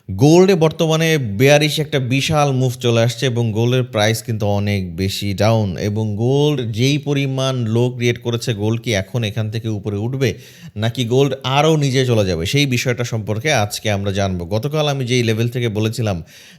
গোল্ডে বর্তমানে বেয়ারিশ একটা বিশাল মুভ চলে আসছে এবং গোল্ডের প্রাইস কিন্তু অনেক বেশি ডাউন এবং গোল্ড যেই পরিমাণ লো ক্রিয়েট করেছে গোল্ড কি এখন এখান থেকে উপরে উঠবে নাকি গোল্ড আরও নিচে চলে যাবে সেই বিষয়টা সম্পর্কে আজকে আমরা জানবো। গতকাল আমি যেই লেভেল থেকে বলেছিলাম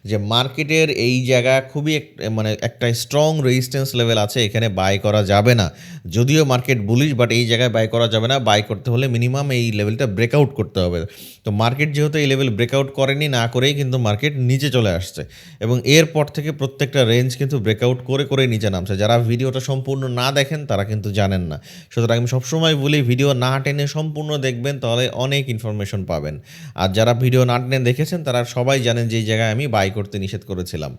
যে মার্কেটের এই জায়গা খুবই মানে একটা স্ট্রং রেজিস্ট্যান্স লেভেল আছে, এখানে বাই করা যাবে না। যদিও মার্কেট বুলিশ, বাট এই জায়গায় বাই করা যাবে না। বাই করতে হলে মিনিমাম এই লেভেলটা ব্রেকআউট করতে হবে। তো মার্কেট যেহেতু এই লেভেল ব্রেকআউট করেনি, না করেই কিন্তু মার্কেট নিচে চলে আসছে এবং এরপর থেকে প্রত্যেকটা রেঞ্জ কিন্তু ব্রেকআউট করে করে নিচে নামছে। যারা ভিডিওটা সম্পূর্ণ না দেখেন তারা কিন্তু জানেন না। সুতরাং আমি সবসময় বলি ভিডিও না টেনে সম্পূর্ণ দেখবেন, তাহলে অনেক ইনফরমেশন পাবেন। আর যারা ভিডিও না টেনে দেখেছেন তারা সবাই জানেন যে এই জায়গায় আমি বাই করতে নিষেধ করেছিলাম।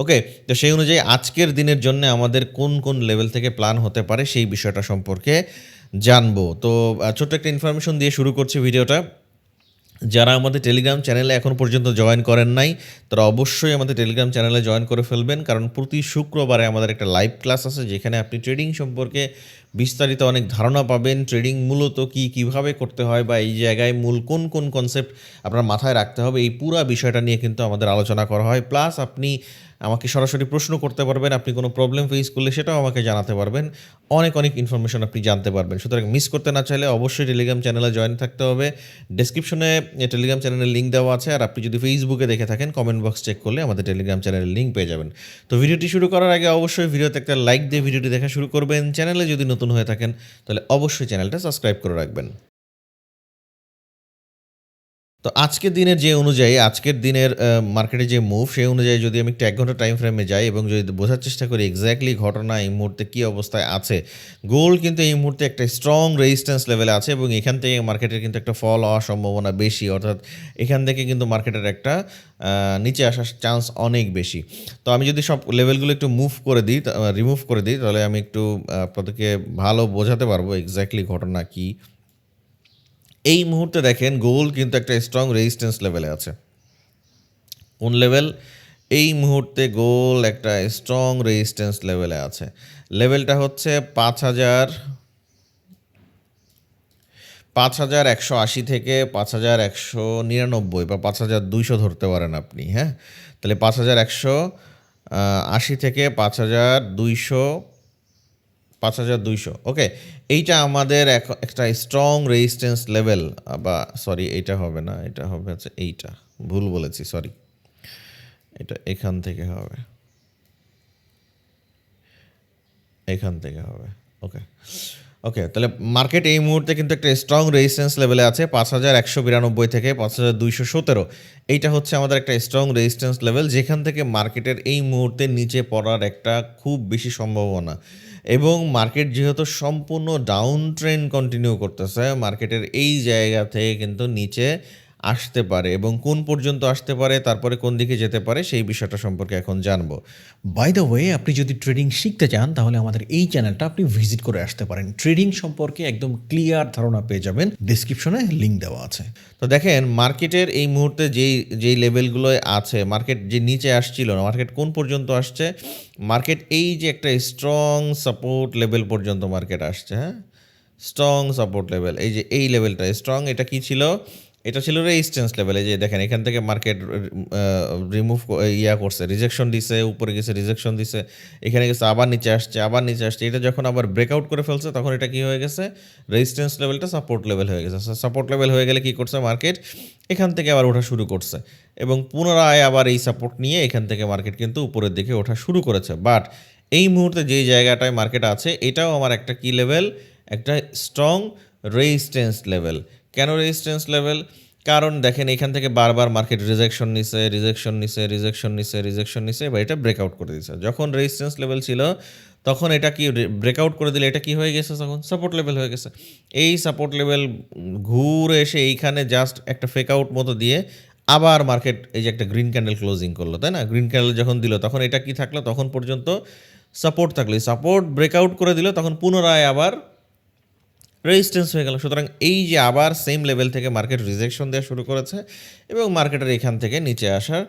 ওকে, তো সেই অনুযায়ী আজকের দিনের জন্য আমাদের কোন কোন লেভেল থেকে প্ল্যান হতে পারে সেই বিষয়টা সম্পর্কে জানবো। তো ছোট্ট একটা ইনফরমেশন দিয়ে শুরু করছি ভিডিওটা। যারা আমাদের টেলিগ্রাম চ্যানেলে এখন পর্যন্ত জয়েন করেন নাই তারা অবশ্যই আমাদের টেলিগ্রাম চ্যানেলে জয়েন করে ফেলবেন, কারণ প্রতি শুক্রবারে আমাদের একটা লাইভ ক্লাস আছে যেখানে আপনি ট্রেডিং সম্পর্কে বিস্তারিত অনেক ধারণা পাবেন। ট্রেডিং মূলত কীভাবে করতে হয় বা এই জায়গায় মূল কোন কোন কনসেপ্ট আপনার মাথায় রাখতে হবে, এই পুরো বিষয়টা নিয়ে কিন্তু আমাদের আলোচনা করা হয়। প্লাস আপনি আমাকে সরাসরি প্রশ্ন করতে পারবেন, আপনি কোনো প্রবলেম ফেস করলে সেটাও আমাকে জানাতে পারবেন। অনেক অনেক ইনফরমেশন আপনি জানতে পারবেন। সুতরাং মিস করতে না চাইলে অবশ্যই টেলিগ্রাম চ্যানেলে জয়েন থাকতে হবে। ডেসক্রিপশনে টেলিগ্রাম চ্যানেলের লিঙ্ক দেওয়া আছে, আর আপনি যদি ফেসবুকে দেখে থাকেন কমেন্ট বক্স চেক করলে আমাদের টেলিগ্রাম চ্যানেলের লিঙ্ক পেয়ে যাবেন। তো ভিডিওটি শুরু করার আগে অবশ্যই ভিডিওতে একটা লাইক দিয়ে ভিডিওটি দেখা শুরু করবেন। চ্যানেলে যদি নতুন হয়ে থাকেন তাহলে অবশ্যই চ্যানেলটা সাবস্ক্রাইব করে রাখবেন। তো আজকের দিনের যে অনুযায়ী আজকের দিনের মার্কেটে যে মুভ সেই অনুযায়ী যদি আমি একটা 1 ঘন্টা টাইম ফ্রেমে যাই এবং যদি বোঝার চেষ্টা করি এক্স্যাক্টলি ঘটনা এই মুহূর্তে কী অবস্থায় আছে, গোল্ড কিন্তু এই মুহূর্তে একটা স্ট্রং রেজিস্ট্যান্স লেভেলে আছে এবং এখান থেকে মার্কেটের কিন্তু একটা ফল হওয়ার সম্ভাবনা বেশি, অর্থাৎ এখান থেকে কিন্তু মার্কেটের একটা নিচে আসার চান্স অনেক বেশি। তো আমি যদি সব লেভেলগুলো একটু রিমুভ করে দিই তাহলে আমি একটু আপনাদেরকে ভালো বোঝাতে পারবো এক্স্যাক্টলি ঘটনা কী। এই মুহূর্তে দেখেন গোল্ড কিন্তু একটা স্ট্রং রেজিস্ট্যান্স লেভেলে আছে। কোন লেভেল? এই মুহূর্তে গোল্ড একটা স্ট্রং রেজিস্ট্যান্স লেভেলে আছে। লেভেলটা হচ্ছে ৫,১৮০ থেকে ৫,১৯৯ বা ৫,২০০ ধরতে পারেন আপনি, হ্যাঁ? তাহলে ৫,১৮০ থেকে ৫,২০০, ওকে। এইটা আমাদের একটা স্ট্রং রেজিস্ট্যান্স লেভেল, বা সরি এইটা হবে না, এটা হবে হচ্ছে এইটা, ভুল বলেছি, সরি। এটা এখান থেকে হবে, এখান থেকে হবে, ওকে ওকে। তাহলে মার্কেট এই মুহূর্তে কিন্তু একটা স্ট্রং রেজিস্ট্যান্স লেভেলে আছে ৫,১৯২ থেকে ৫,২১৭। এইটা হচ্ছে আমাদের একটা স্ট্রং রেজিস্ট্যান্স লেভেল যেখান থেকে মার্কেটের এই মুহূর্তে নিচে পড়ার একটা খুব বেশি সম্ভাবনা। এবং মার্কেট যেহেতু সম্পূর্ণ ডাউন ট্রেন্ড কন্টিনিউ করতেছে, মার্কেটের এই জায়গা থেকে কিন্তু নিচে আসতে পারে এবং কোন পর্যন্ত আসতে পারে, তারপরে কোন দিকে যেতে পারে সেই বিষয়টা সম্পর্কে এখন জানবো। বাই দ্য ওয়ে, আপনি যদি ট্রেডিং শিখতে চান তাহলে আমাদের এই চ্যানেলটা আপনি ভিজিট করে আসতে পারেন। ট্রেডিং সম্পর্কে একদম ক্লিয়ার ধারণা পেয়ে যাবেন, ডেসক্রিপশনে লিঙ্ক দেওয়া আছে। তো দেখেন মার্কেটের এই মুহূর্তে যেই লেভেলগুলোয় আছে, মার্কেট যে নিচে আসছিল না, মার্কেট কোন পর্যন্ত আসছে, মার্কেট এই যে একটা স্ট্রং সাপোর্ট লেভেল পর্যন্ত মার্কেট আসছে, হ্যাঁ, স্ট্রং সাপোর্ট লেভেল। এই যে এই লেভেলটা স্ট্রং, এটা কি ছিল? এটা ছিল রেজিস্ট্যান্স লেভেল। এই যে দেখেন এখান থেকে মার্কেট করছে, রিজেকশন দিছে, উপরে গেছে রিজেকশন দিছে, এখানে গেছে আবার নিচে আসছে, আবার নিচে আসছে। এটা যখন আবার ব্রেকআউট করে ফেলছে তখন এটা কি হয়ে গেছে, রেজিস্ট্যান্স লেভেলটা সাপোর্ট লেভেল হয়ে গেছে। সাপোর্ট লেভেল হয়ে গেলে কি করছে মার্কেট, এখান থেকে আবার ওঠা শুরু করছে এবং পুনরায় আবার এই সাপোর্ট নিয়ে এখান থেকে মার্কেট কিন্তু উপরের দিকে ওঠা শুরু করেছে। বাট এই মুহূর্তে যেই জায়গাটায় মার্কেট আছে এটাও আমার একটা কি লেভেল, একটা স্ট্রং রেজিস্ট্যান্স লেভেল। কেন রেজিস্ট্যান্স লেভেল? কারণ দেখেন এখান থেকে বারবার মার্কেট রিজেকশন নিছে এবার এটা ব্রেকআউট করে দিচ্ছে। যখন রেজিস্ট্যান্স লেভেল ছিল তখন এটা কি ব্রেকআউট করে দিলে এটা কি হয়ে গেছে, তখন সাপোর্ট লেভেল হয়ে গেছে। এই সাপোর্ট লেভেল ঘুরে এসে এইখানে জাস্ট একটা ফেক আউট মতো দিয়ে আবার মার্কেট এই যে একটা গ্রিন ক্যান্ডেল ক্লোজিং করলো, তাই না? গ্রিন ক্যান্ডেল যখন দিল তখন এটা কি থাকলো, তখন পর্যন্ত সাপোর্ট থাকলো, সাপোর্ট ব্রেকআউট করে দিল, তখন পুনরায় আবার রেজিস্ট্যান্স হয়ে গেল। সুতরাং এই যে আবার সেম লেভেল থেকে মার্কেট রিজেকশন দেওয়া শুরু করেছে এবং মার্কেটের এখান থেকে নিচে আসার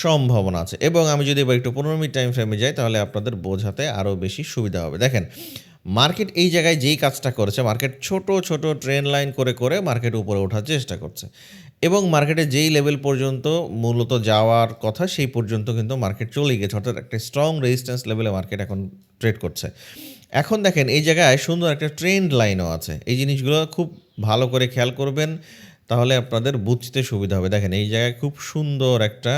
সম্ভাবনা আছে। এবং আমি যদি এবার একটু 15 মিনিট টাইম ফ্রেমে যাই তাহলে আপনাদের বোঝাতে আরও বেশি সুবিধা হবে। দেখেন মার্কেট এই জায়গায় যেই কাজটা করেছে, মার্কেট ছোট ছোট ট্রেন লাইন করে করে মার্কেট উপরে ওঠার চেষ্টা করছে এবং মার্কেটে যেই লেভেল পর্যন্ত মূলত যাওয়ার কথা সেই পর্যন্ত কিন্তু মার্কেট চলে গেছে, অর্থাৎ একটা স্ট্রং রেজিস্ট্যান্স লেভেলে মার্কেট এখন ট্রেড করছে। এখন দেখেন এই জায়গায় সুন্দর একটা ট্রেন্ড লাইনও আছে, এই জিনিসগুলো খুব ভালো করে খেয়াল করবেন, তাহলে আপনাদের বুঝতে সুবিধা হবে। দেখেন এই জায়গায় খুব সুন্দর একটা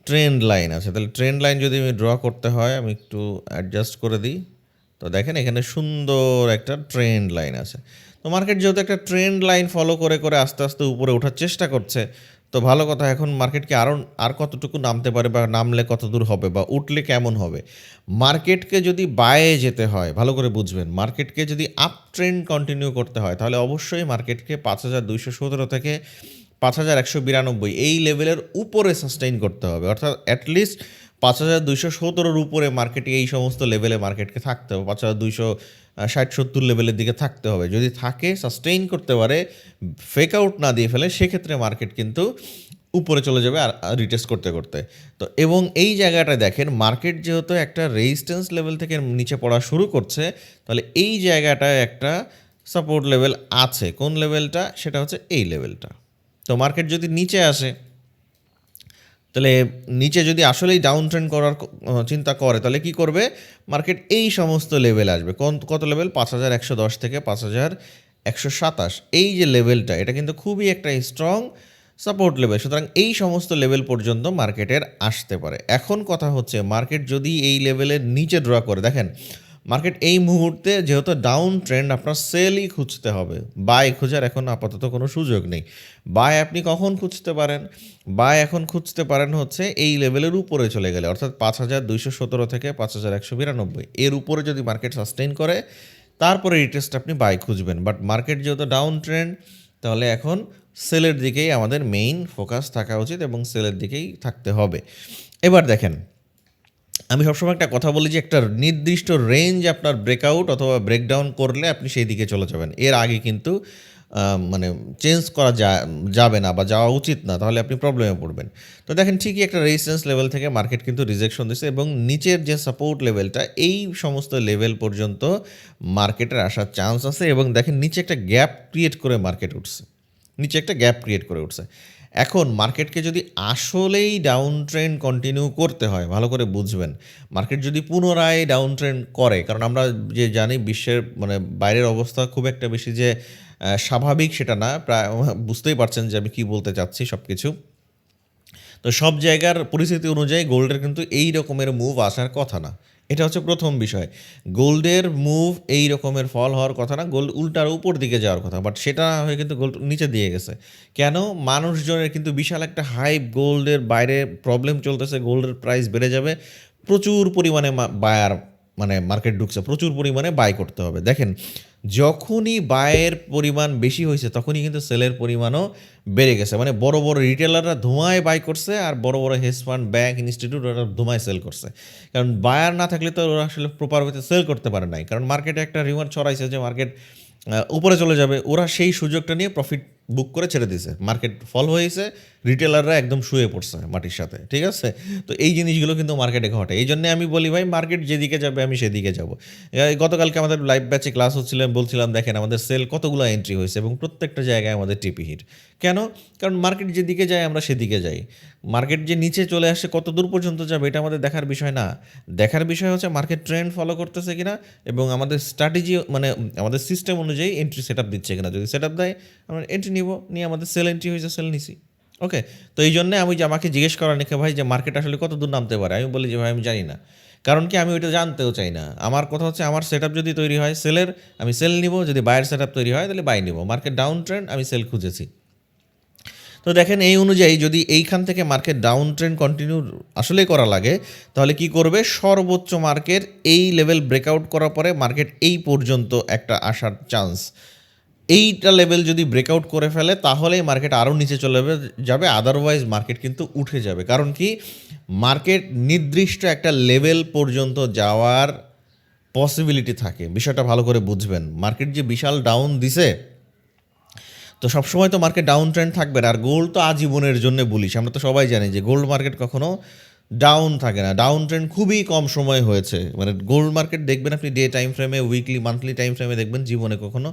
ট্রেন্ড লাইন আছে, তাহলে ট্রেন্ড লাইন যদি আমি ড্র করতে হয় আমি একটু অ্যাডজাস্ট করে দিই, তো দেখেন এখানে সুন্দর একটা ট্রেন্ড লাইন আছে। তো মার্কেট যেহেতু একটা ট্রেন্ড লাইন ফলো করে করে আস্তে আস্তে উপরে ওঠার চেষ্টা করছে, তো ভালো কথা, এখন মার্কেটকে আর কতটুকু নামতে পারে, বা নামলে কত দূর হবে, বা উঠলে কেমন হবে। মার্কেটকে যদি বায়ে যেতে হয়, ভালো করে বুঝবেন, মার্কেটকে যদি আপ ট্রেন্ড কন্টিনিউ করতে হয় তাহলে অবশ্যই মার্কেটকে 5217 থেকে 5192 এই লেভেলের উপরে সাস্টেইন করতে হবে, অর্থাৎ অ্যাটলিস্ট 5217-র উপরে মার্কেটে এই সমস্ত লেভেলে মার্কেটকে থাকতে হবে, 5260-70 লেভেলের দিকে থাকতে হবে। যদি থাকে, সাস্টেইন করতে পারে, ফেক আউট না দিয়ে ফেলে, সেক্ষেত্রে মার্কেট কিন্তু উপরে চলে যাবে আর রিটেস্ট করতে করতে। তো এবং এই জায়গাটা দেখেন, মার্কেট যেহেতু একটা রেজিস্ট্যান্স লেভেল থেকে নিচে পড়া শুরু করছে, তাহলে এই জায়গাটায় একটা সাপোর্ট লেভেল আছে। কোন লেভেলটা? সেটা হচ্ছে এই লেভেলটা। তো মার্কেট যদি নিচে আসে, তাহলে নিচে যদি আসলেই ডাউন ট্রেন্ড করার চিন্তা করে, তাহলে কি করবে? মার্কেট এই সমস্ত লেভেল আসবে। কত লেভেল? 5110 থেকে 5127। এই যে লেভেলটা, এটা কিন্তু খুবই একটা স্ট্রং সাপোর্ট লেভেল। সুতরাং এই সমস্ত লেভেল পর্যন্ত মার্কেটের আসতে পারে। এখন কথা হচ্ছে, মার্কেট যদি এই লেভেলের নিচে ড্র করে, দেখেন মার্কেট এই মুহূর্তে যেহেতু ডাউন ট্রেন্ড, আপনার সেলই খুঁজতে হবে, বাই খোঁজার এখন আপাতত কোনো সুযোগ নেই। বাই আপনি কখন খুঁজতে পারেন? বাই এখন খুঁজতে পারেন হচ্ছে এই লেভেলের উপরে চলে গেলে, অর্থাৎ 5217 থেকে 5192 এর উপরে যদি মার্কেট সাস্টেইন করে, তারপরে রিটেস্ট আপনি বাই খুঁজবেন। বাট মার্কেট যেহেতু ডাউন ট্রেন্ড, তাহলে এখন সেলের দিকেই আমাদের মেইন ফোকাস থাকা উচিত এবং সেলের দিকেই থাকতে হবে। এবার দেখেন, আমি সবসময় একটা কথা বলি যে একটা নির্দিষ্ট রেঞ্জ আপনার ব্রেকআউট অথবা ব্রেকডাউন করলে আপনি সেই দিকে চলে যাবেন, এর আগে কিন্তু মানে চেঞ্জ করা যাবে না বা যাওয়া উচিত না, তাহলে আপনি প্রবলেমে পড়বেন। তো দেখেন ঠিকই একটা রেজিস্ট্যান্স লেভেল থেকে মার্কেট কিন্তু রিজেকশন দিচ্ছে, এবং নিচের যে সাপোর্ট লেভেলটা, এই সমস্ত লেভেল পর্যন্ত মার্কেটের আসার চান্স আছে। এবং দেখেন নিচে একটা গ্যাপ ক্রিয়েট করে মার্কেট উঠছে, নিচে একটা গ্যাপ ক্রিয়েট করে উঠছে। এখন মার্কেটকে যদি আসলেই ডাউন ট্রেন্ড কন্টিনিউ করতে হয়, ভালো করে বুঝবেন, মার্কেট যদি পুনরায় ডাউন ট্রেন্ড করে, কারণ আমরা যে জানি বিশ্বের মানে বাইরের অবস্থা খুব একটা বেশি যে স্বাভাবিক সেটা না, প্রায় বুঝতেই পারছেন যে আমি কী বলতে চাচ্ছি সব কিছু। তো সব জায়গার পরিস্থিতি অনুযায়ী গোল্ডের কিন্তু এই রকমের মুভ আসার কথা না, এটা হচ্ছে প্রথম বিষয়। গোল্ডের মুভ এই রকমের ফল হওয়ার কথা না, গোল্ড উল্টার উপর দিকে যাওয়ার কথা, বাট সেটা হয়ে কিন্তু গোল্ড নিচে দিয়ে গেছে। কেন? মানুষজনের কিন্তু বিশাল একটা হাইপ, গোল্ডের বাইরে প্রবলেম চলতেছে, গোল্ডের প্রাইস বেড়ে যাবে, প্রচুর পরিমাণে বায়ার মানে মার্কেট ঢুকছে, প্রচুর পরিমাণে বাই করতে হবে। দেখেন যখনই বায়ের পরিমাণ বেশি হয়েছে, তখনই কিন্তু সেলের পরিমাণও বেড়ে গেছে। মানে বড় বড় রিটেলাররা ধোঁয়ায় বাই করছে, আর বড় বড় হেজ ফান্ড, ব্যাংক, ইনস্টিটিউট ওরা ধোঁয়ায় সেল করছে। কারণ বায়ার না থাকলে তো ওরা আসলে প্রপার ওয়েতে সেল করতে পারে নাই, কারণ মার্কেটে একটা রিউমার ছড়াইছে যে মার্কেট উপরে চলে যাবে, ওরা সেই সুযোগটা নিয়ে প্রফিট বুক করে ছেড়ে দিয়েছে, মার্কেট ফল হয়েছে, রিটেলাররা একদম শুয়ে পড়ছে মাটির সাথে, ঠিক আছে? তো এই জিনিসগুলো কিন্তু মার্কেটে ঘটে। এই জন্য আমি বলি ভাই, মার্কেট যেদিকে যাবে আমি সেদিকে যাব। গতকালকে আমাদের লাইভ ব্যাচে ক্লাস হচ্ছিলাম, বলছিলাম দেখেন আমাদের সেল কতগুলো এন্ট্রি হয়েছে এবং প্রত্যেকটা জায়গায় আমাদের টিপি হিট। কেন? কারণ মার্কেট যেদিকে যায় আমরা সেদিকে যাই। মার্কেট যে নিচে চলে আসে কত দূর পর্যন্ত যাবে এটা আমাদের দেখার বিষয় না, দেখার বিষয় হচ্ছে মার্কেট ট্রেন্ড ফলো করতেছে কিনা এবং আমাদের স্ট্র্যাটেজি মানে আমাদের সিস্টেম অনুযায়ী এন্ট্রি সেট আপ দিচ্ছে কিনা। যদি সেট আপ দেয় আমরা এন্ট্রি নিব, নিয়ে আমাদের সেল এন্ট্রি হয়েছে, সেল নিছি। ওকে, তো এই জন্যে আমি যে আমাকে জিজ্ঞেস করা নিকে ভাই যে মার্কেট আসলে কত দূর নামতে পারে, আমি বলি যে ভাই আমি জানি না, কারণ কি আমি ওইটা জানতেও চাই না। আমার কথা হচ্ছে আমার সেট আপ যদি তৈরি হয় সেলের, আমি সেল নিব, যদি বায়ের সেট আপ তৈরি হয় তাহলে বাই নিব। মার্কেট ডাউন ট্রেন্ড, আমি সেল খুঁজেছি। তো দেখেন এই অনুযায়ী যদি এইখান থেকে মার্কেট ডাউন ট্রেন্ড কন্টিনিউ আসলেই করা লাগে, তাহলে কি করবে? সর্বোচ্চ মার্কেট এই লেভেল ব্রেকআউট করার পরে মার্কেট এই পর্যন্ত একটা আসার চান্স, এইটা লেভেল যদি ব্রেকআউট করে ফেলে তাহলেই মার্কেট আরও নিচে চলে যাবে, আদারওয়াইজ মার্কেট কিন্তু উঠে যাবে। কারণ কি, মার্কেট নির্দিষ্ট একটা লেভেল পর্যন্ত যাওয়ার পসিবিলিটি থাকে, বিষয়টা ভালো করে বুঝবেন। মার্কেট যে বিশাল ডাউন দিছে, তো সবসময় তো মার্কেট ডাউন ট্রেন্ড থাকবে না। আর গোল্ড তো আজীবনের জন্য বলিস, আমরা তো সবাই জানি যে গোল্ড মার্কেট কখনো ডাউন থাকে না, ডাউন ট্রেন্ড খুবই কম সময় হয়েছে। মানে গোল্ড মার্কেট দেখবেন আপনি ডে টাইম ফ্রেমে, উইকলি, মান্থলি টাইম ফ্রেমে দেখবেন জীবনে কখনো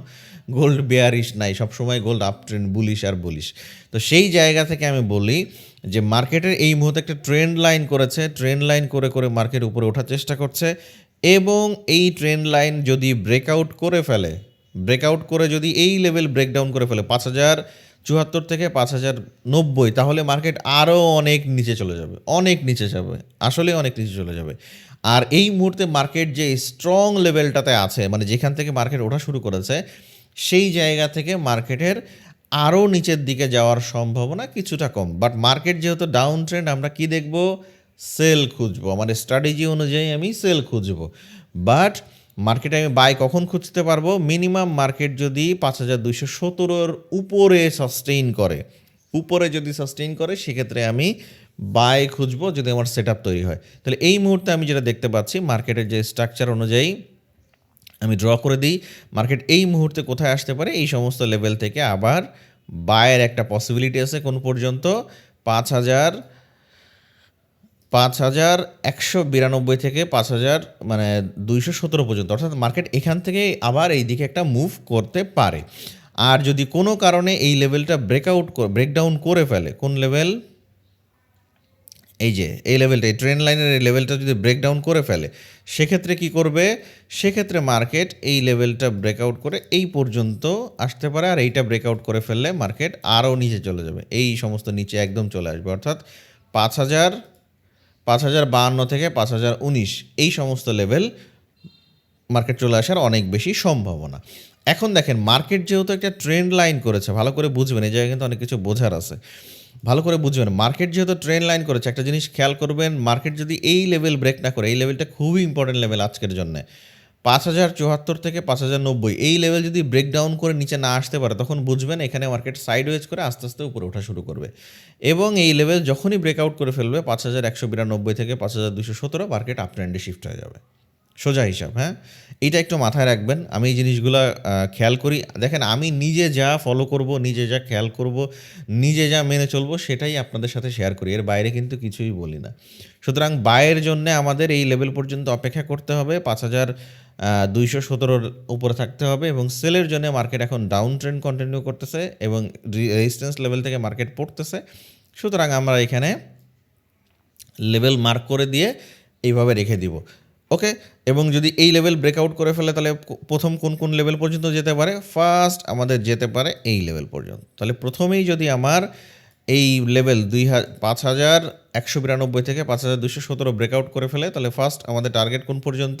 গোল্ড বেয়ারিশ নাই, সবসময় গোল্ড আপ ট্রেন্ড, বুলিশ আর বুলিশ। তো সেই জায়গা থেকে আমি বলি যে মার্কেটের এই মুহূর্তে একটা ট্রেন্ড লাইন করেছে, ট্রেন্ড লাইন করে করে মার্কেট উপরে ওঠার চেষ্টা করছে, এবং এই ট্রেন্ড লাইন যদি ব্রেকআউট করে ফেলে, ব্রেকআউট করে যদি এই লেভেল ব্রেকডাউন করে ফেলে 5074 থেকে 5090, তাহলে মার্কেট আরও অনেক নিচে চলে যাবে, অনেক নিচে যাবে, আসলে অনেক নিচে চলে যাবে। আর এই মুহূর্তে মার্কেট যে স্ট্রং লেভেলটাতে আছে, মানে যেখান থেকে মার্কেট ওঠা শুরু করেছে, সেই জায়গা থেকে মার্কেটের আরও নিচের দিকে যাওয়ার সম্ভাবনা কিছুটা কম। বাট মার্কেট যেহেতু ডাউন ট্রেন্ড, আমরা কি দেখব? সেল খুঁজবো, মানে স্ট্র্যাটেজি অনুযায়ী আমি সেল খুঁজবো। বাট মার্কেটে আমি বাই কখন খুঁজতে পারবো? মিনিমাম মার্কেট যদি 5217-র উপরে সাস্টেইন করে, উপরে যদি সাস্টেইন করে, সেক্ষেত্রে আমি বাই খুঁজবো যদি আমার সেট আপ তৈরি হয়। তাহলে এই মুহূর্তে আমি যেটা দেখতে পাচ্ছি, মার্কেটের যে স্ট্রাকচার অনুযায়ী আমি ড্র করে দিই, মার্কেট এই মুহূর্তে কোথায় আসতে পারে? এই সমস্ত লেভেল থেকে আবার বায়ের একটা পসিবিলিটি আছে কোন পর্যন্ত? 5192 থেকে 5217 পর্যন্ত, অর্থাৎ মার্কেট এখান থেকে আবার এই দিকে একটা মুভ করতে পারে। আর যদি কোনো কারণে এই লেভেলটা ব্রেকডাউন করে ফেলে, কোন লেভেল? এই যে এই লেভেলটা, এই ট্রেন্ড লাইনের এই লেভেলটা যদি ব্রেকডাউন করে ফেলে, সেক্ষেত্রে কি করবে? সেক্ষেত্রে মার্কেট এই লেভেলটা ব্রেকআউট করে এই পর্যন্ত আসতে পারে, আর এইটা ব্রেকআউট করে ফেললে মার্কেট আরও নিচে চলে যাবে, এই সমস্ত নিচে একদম চলে আসবে, অর্থাৎ 5052 থেকে 5019, এই সমস্ত লেভেল মার্কেট চলে আসার অনেক বেশি সম্ভাবনা। এখন দেখেন, মার্কেট যেহেতু একটা ট্রেন্ড লাইন করেছে, ভালো করে বুঝবেন, এই জায়গায় কিন্তু অনেক কিছু বোঝার আছে, ভালো করে বুঝবেন। মার্কেট যেহেতু ট্রেন্ড লাইন করেছে, একটা জিনিস খেয়াল করবেন, মার্কেট যদি এই লেভেল ব্রেক না করে, এই লেভেলটা খুবই ইম্পর্টেন্ট লেভেল আজকের জন্য, 5074 থেকে 5090, এই লেভেল যদি ব্রেকডাউন করে নিচে না আসতে পারে, তখন বুঝবেন এখানে মার্কেট সাইডওয়েজ করে আস্তে আস্তে উপরে ওঠা শুরু করবে। এবং এই লেভেল যখনই ব্রেকআউট করে ফেলবে 5192 থেকে 5217, মার্কেট আপ ট্রেন্ডে শিফট হয়ে যাবে, সোজা হিসাব। হ্যাঁ, এইটা একটু মাথায় রাখবেন। আমি এই জিনিসগুলো খেয়াল করি। দেখেন, আমি নিজে যা ফলো করব, নিজে যা খেয়াল করব, নিজে যা মেনে চলবো, সেটাই আপনাদের সাথে শেয়ার করি, এর বাইরে কিন্তু কিছুই বলি না। সুতরাং বায়ের জন্য আমাদের এই লেভেল পর্যন্ত অপেক্ষা করতে হবে, 5217-র উপরে থাকতে হবে, এবং সেলের জন্য মার্কেট এখন ডাউন ট্রেন্ড কন্টিনিউ করতেছে এবং রেজিস্ট্যান্স লেভেল থেকে মার্কেট পড়তেছে। সুতরাং আমরা এখানে লেভেল মার্ক করে দিয়ে এইভাবে রেখে দিব, ওকে। এবং যদি এই লেভেল ব্রেকআউট করে ফেলে, তাহলে প্রথম কোন কোন লেভেল পর্যন্ত যেতে পারে? ফার্স্ট আমাদের যেতে পারে এই লেভেল পর্যন্ত। তাহলে প্রথমেই যদি আমার এই লেভেল 5192 থেকে 5217 ব্রেকআউট করে ফেলে, তাহলে ফার্স্ট আমাদের টার্গেট কোন পর্যন্ত?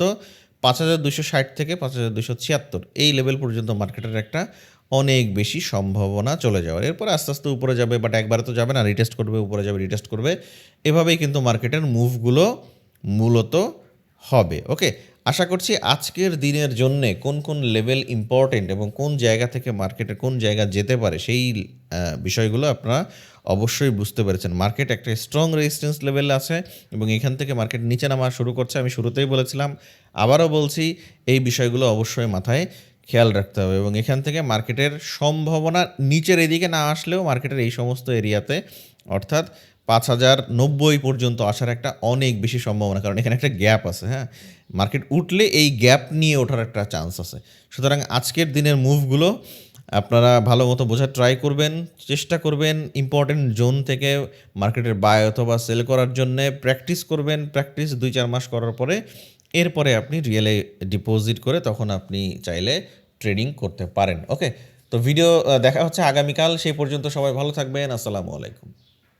5260 থেকে 5276, এই লেভেল পর্যন্ত মার্কেটের একটা অনেক বেশি সম্ভাবনা চলে যাওয়ার। এরপরে আস্তে আস্তে উপরে যাবে, বাট একবারে তো যাবে না, রিটেস্ট করবে, উপরে যাবে, রিটেস্ট করবে, এভাবেই কিন্তু মার্কেটের মুভগুলো মূলত হবে, ওকে। আশা করছি আজকের দিনের জন্যে কোন কোন লেভেল ইম্পর্টেন্ট এবং কোন জায়গা থেকে মার্কেটে কোন জায়গা যেতে পারে, সেই বিষয়গুলো আপনারা অবশ্যই বুঝতে পেরেছেন। মার্কেট একটা স্ট্রং রেজিস্ট্যান্স লেভেল আছে এবং এখান থেকে মার্কেট নিচে নামা শুরু করছে। আমি শুরুতেই বলেছিলাম, আবারও বলছি, এই বিষয়গুলো অবশ্যই মাথায় খেয়াল রাখতে হবে। এবং এখান থেকে মার্কেটের সম্ভাবনা নিচের এদিকে না আসলেও মার্কেটের এই সমস্ত এরিয়াতে, অর্থাৎ 5090 পর্যন্ত আসার একটা অনেক বেশি সম্ভাবনা, কারণ এখানে একটা গ্যাপ আছে। হ্যাঁ, মার্কেট উঠলে এই গ্যাপ নিয়ে ওঠার একটা চান্স আছে। সুতরাং আজকের দিনের মুভগুলো আপনারা ভালো মতো বোঝার ট্রাই করবেন, চেষ্টা করবেন ইম্পর্টেন্ট জোন থেকে মার্কেটের বাই অথবা সেল করার জন্য প্র্যাকটিস করবেন। প্র্যাকটিস 2-4 মাস করার পরে এরপরে আপনি রিয়েলে ডিপোজিট করে তখন আপনি চাইলে ট্রেডিং করতে পারেন, ওকে। তো ভিডিও দেখা হচ্ছে আগামীকাল, সেই পর্যন্ত সবাই ভালো থাকবেন। আসসালামু আলাইকুম।